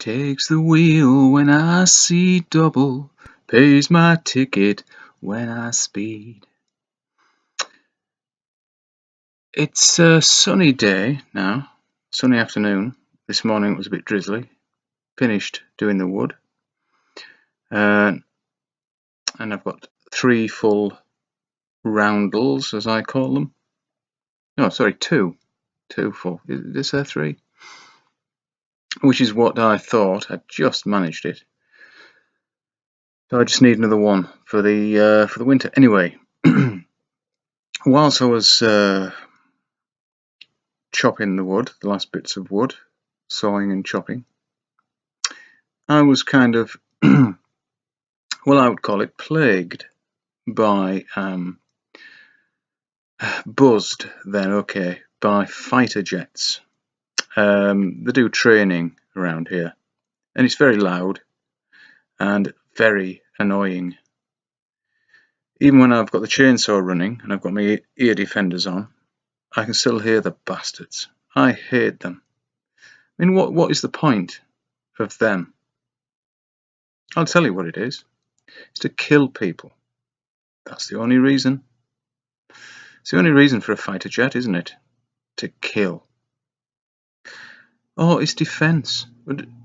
Takes the wheel when I see double, pays my ticket when I speed. It's a sunny day now, sunny afternoon. This morning it was a bit drizzly. Finished doing the wood. And I've got 3 full roundels, as I call them. No, sorry, 2. 2 full. Is there 3? Which is what I thought. I just managed it. So I just need another one for the winter. Anyway, whilst I was chopping the wood, the last bits of wood, sawing and chopping, I was kind of, well, I would call it plagued by, buzzed then, okay, by fighter jets. They do training around here, and it's very loud and very annoying. Even when I've got the chainsaw running and I've got my ear defenders on, I can still hear the bastards. I hate them. I mean, what is the point of them? I'll tell you what it is. It's to kill people. That's the only reason. It's the only reason for a fighter jet, isn't it? To kill. Oh, it's defense.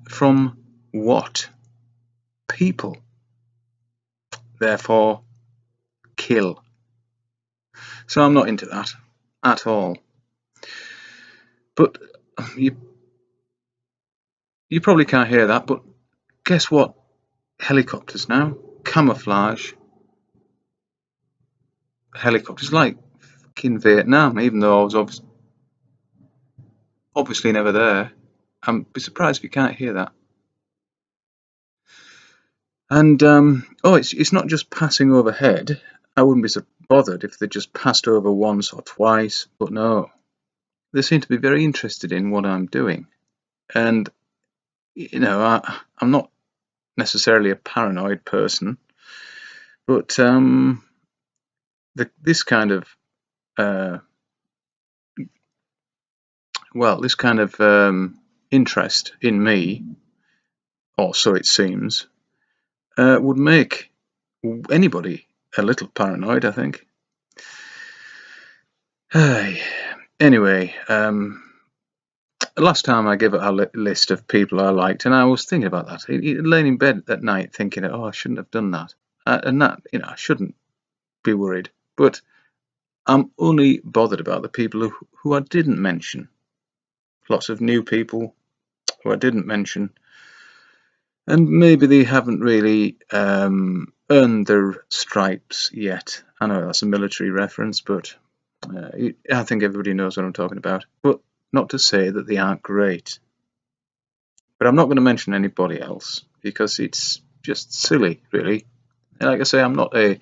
From what? People. Therefore, kill. So I'm not into that at all. But you probably can't hear that, but guess what? Helicopters now. Camouflage. Helicopters, like fucking Vietnam, even though I was obviously never there. I'd be surprised if you can't hear that. And oh, it's not just passing overhead. I wouldn't be so bothered if they just passed over once or twice, but no. They seem to be very interested in what I'm doing. And, you know, I'm not necessarily a paranoid person, but this kind of interest in me, or so it seems, would make anybody a little paranoid, I think. Anyway, last time I gave a list of people I liked, and I was thinking about that, laying in bed at night thinking, oh, I shouldn't have done that, and that, you know, I shouldn't be worried, but I'm only bothered about the people who I didn't mention. Lots of new people who I didn't mention, and maybe they haven't really earned their stripes yet. I know that's a military reference, but I think everybody knows what I'm talking about. But not to say that they aren't great. But I'm not going to mention anybody else because it's just silly, really. And like I say, I'm not a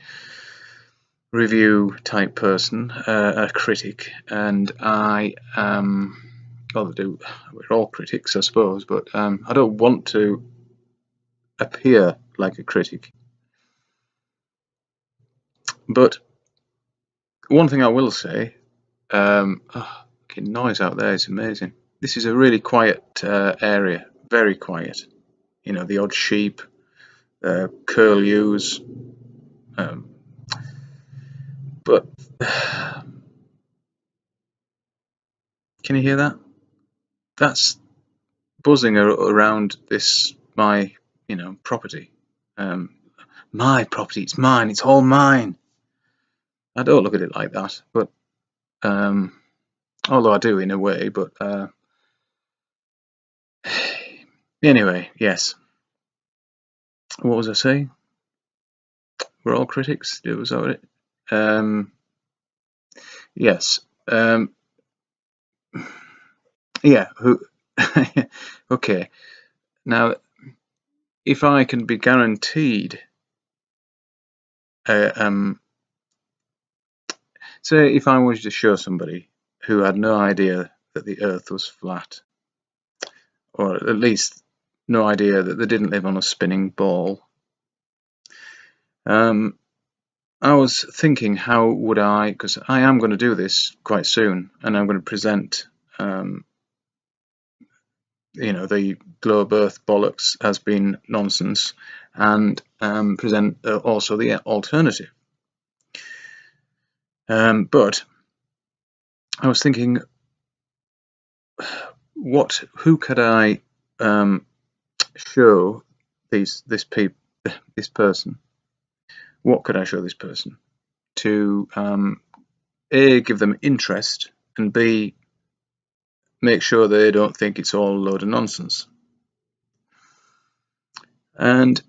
review type person, a critic, and I well, we're all critics, I suppose, but I don't want to appear like a critic. But one thing I will say, noise out there is amazing. This is a really quiet area, very quiet. You know, the odd sheep, curlews, but can you hear that? That's buzzing around my property. My property, it's mine, it's all mine. I don't look at it like that, but although I do in a way, but anyway, yes. What was I saying? We're all critics. It was all it. Yes. Yeah. Okay. Now, if I can be guaranteed, say if I wanted to show somebody who had no idea that the Earth was flat, or at least no idea that they didn't live on a spinning ball, I was thinking, how would I, because I am going to do this quite soon, and I'm going to present the globe Earth bollocks has been nonsense, and present also the alternative. But I was thinking, who could I show this person? What could I show this person to A, give them interest, and B, make sure they don't think it's all a load of nonsense? And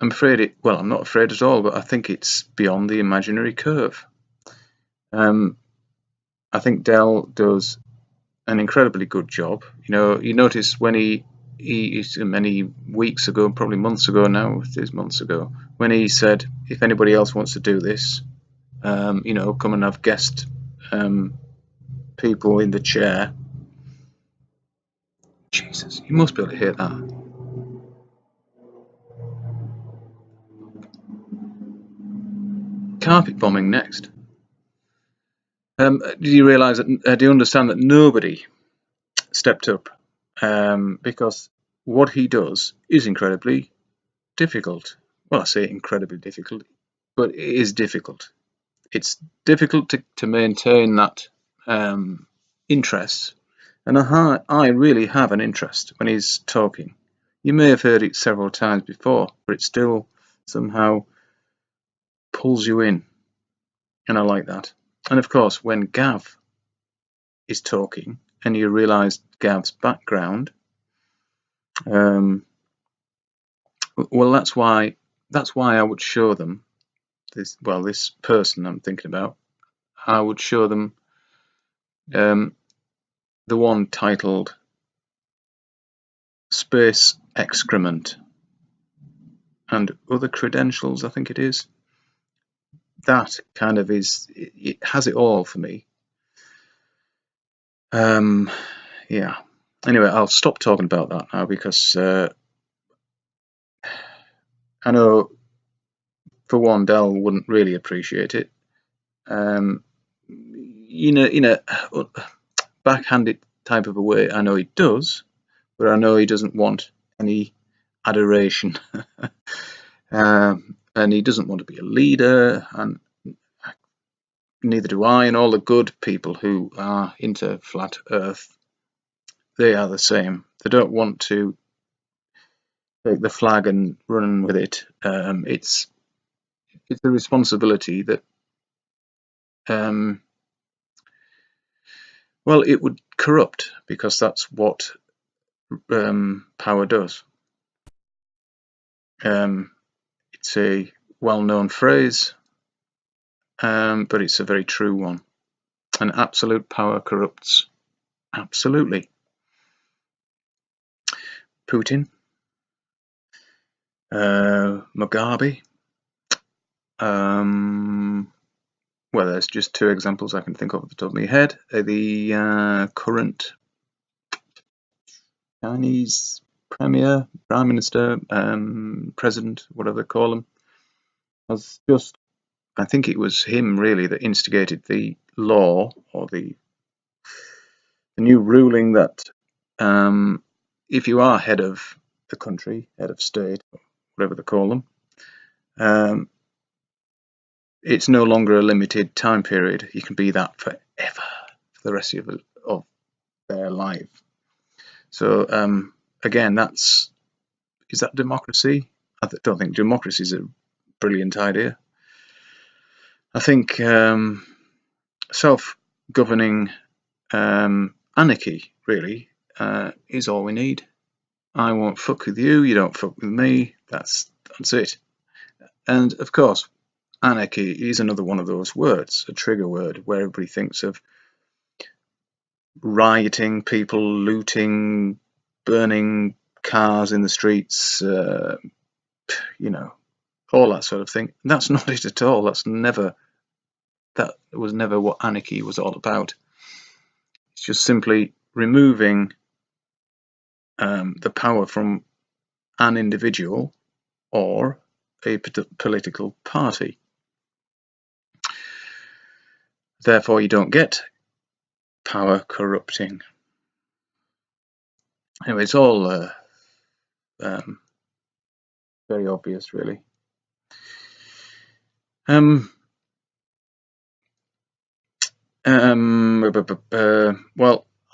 I'm afraid I'm not afraid at all, but I think it's beyond the imaginary curve. I think Dell does an incredibly good job. You notice when he many weeks ago, probably months ago now, it is months ago, when he said, if anybody else wants to do this, come and have guest people in the chair. Jesus, you must be able to hear that. Carpet bombing next. Do you realise that? Do you understand that nobody stepped up? Because what he does is incredibly difficult. Well, I say incredibly difficult, but it is difficult. It's difficult to maintain that interest, and I really have an interest when he's talking. You may have heard it several times before, but it still somehow pulls you in, and I like that. And of course, when Gav is talking, and you realise Gav's background, well, that's why I would show them this person I'm thinking about. I would show them the one titled Space Excrement and Other Credentials, I think it is. That kind of it has it all for me. Yeah. Anyway, I'll stop talking about that now, because I know, for one, Dell wouldn't really appreciate it. In a backhanded type of a way, I know he does, but I know he doesn't want any adoration. And he doesn't want to be a leader, and neither do I. And all the good people who are into flat Earth, they are the same. They don't want to take the flag and run with it. It's a responsibility that, well, it would corrupt, because that's what power does. It's a well-known phrase, but it's a very true one. And absolute power corrupts. Absolutely. Putin, Mugabe. Well, there's just two examples I can think of at the top of my head. The current Chinese Premier, Prime Minister, President, whatever they call them, has just, I think it was him really that instigated the law, or the new ruling, that if you are head of the country, head of state, whatever they call them, it's no longer a limited time period. You can be that forever, for the rest of their life. So again, is that democracy? I don't think democracy is a brilliant idea. I think self-governing anarchy really is all we need. I won't fuck with you, you don't fuck with me. That's it. And of course, anarchy is another one of those words, a trigger word, where everybody thinks of rioting, people looting, burning cars in the streets, all that sort of thing. That's not it at all. That was never what anarchy was all about. It's just simply removing the power from an individual or a political party. Therefore, you don't get power corrupting. Anyway, it's all very obvious, really. Well,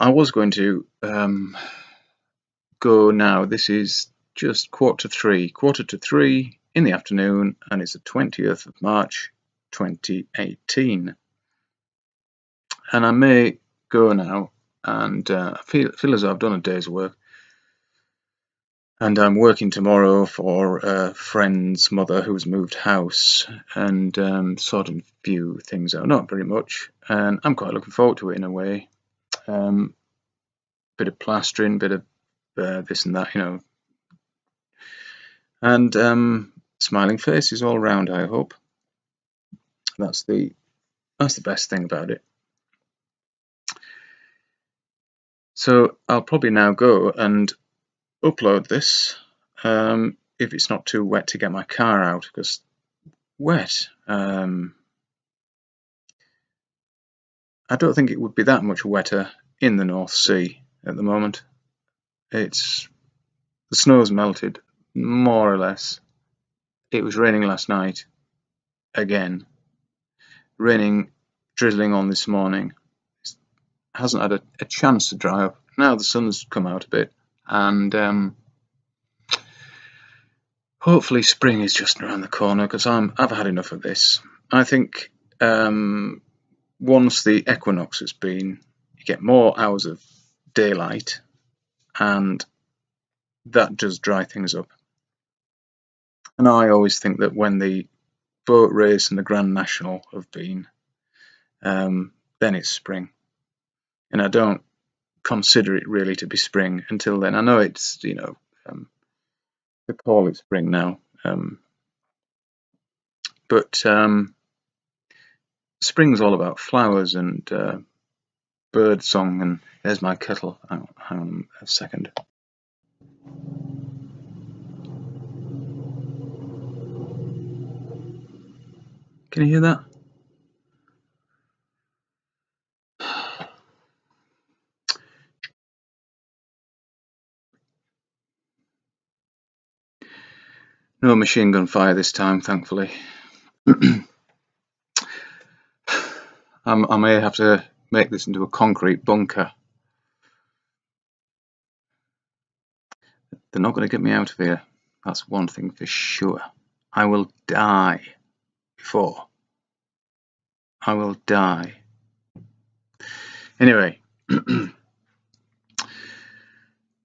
I was going to go now. This is just quarter to three in the afternoon, and it's the 20th of March 2018. And I may go now, and feel as though I've done a day's work. And I'm working tomorrow for a friend's mother who's moved house, and sorting a few things out, not very much, and I'm quite looking forward to it in a way. Bit of plastering, bit of this and that, you know, and smiling faces all round, I hope. That's the best thing about it. So I'll probably now go and upload this, if it's not too wet to get my car out, because wet, I don't think it would be that much wetter in the North Sea at the moment. The snow's melted, more or less. It was raining last night, again. Raining, drizzling on this morning. It hasn't had a chance to dry up. Now the sun's come out a bit, and hopefully spring is just around the corner, because I've had enough of this. I think once the equinox has been, you get more hours of daylight, and that does dry things up. And I always think that when the boat race and the Grand National have been, then it's spring. And I don't consider it really to be spring until then. I know it's, you know, they call it spring now, but spring's all about flowers and bird song. And there's my kettle. Hang on a second. Can you hear that? No machine gun fire this time, thankfully. I may have to make this into a concrete bunker. They're not going to get me out of here. That's one thing for sure. I will die before. I will die. Anyway,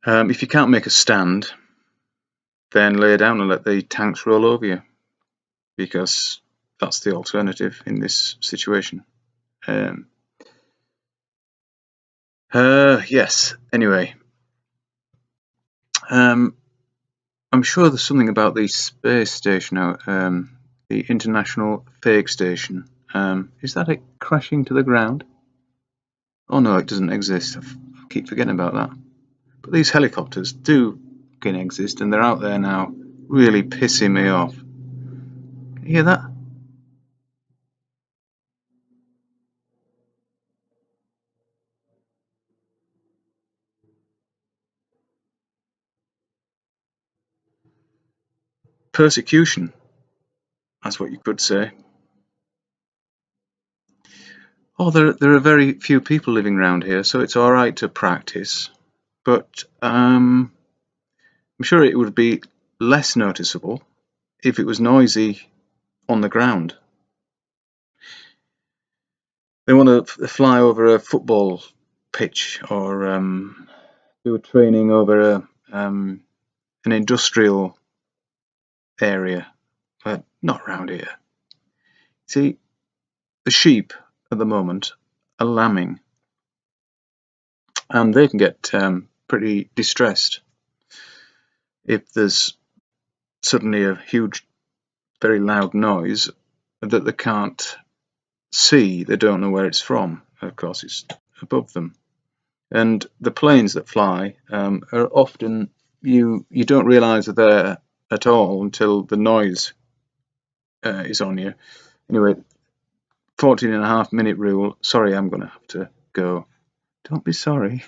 if you can't make a stand, then lay down and let the tanks roll over you, because that's the alternative in this situation. Yes, anyway. I'm sure there's something about the space station now, the International Fake Station. Is that it crashing to the ground? Oh no, it doesn't exist. I keep forgetting about that. But these helicopters do exist, and they're out there now, really pissing me off. Can you hear that? Persecution, that's what you could say. Oh, there are very few people living around here, so it's all right to practice. But I'm sure it would be less noticeable if it was noisy on the ground. They want to fly over a football pitch, or do a training over an industrial area, but not around here. See, the sheep at the moment are lambing, and they can get pretty distressed if there's suddenly a huge, very loud noise that they can't see. They don't know where it's from. Of course, it's above them. And the planes that fly are often, you don't realise they're there at all until the noise is on you. Anyway, 14.5-minute rule. Sorry, I'm going to have to go. Don't be sorry.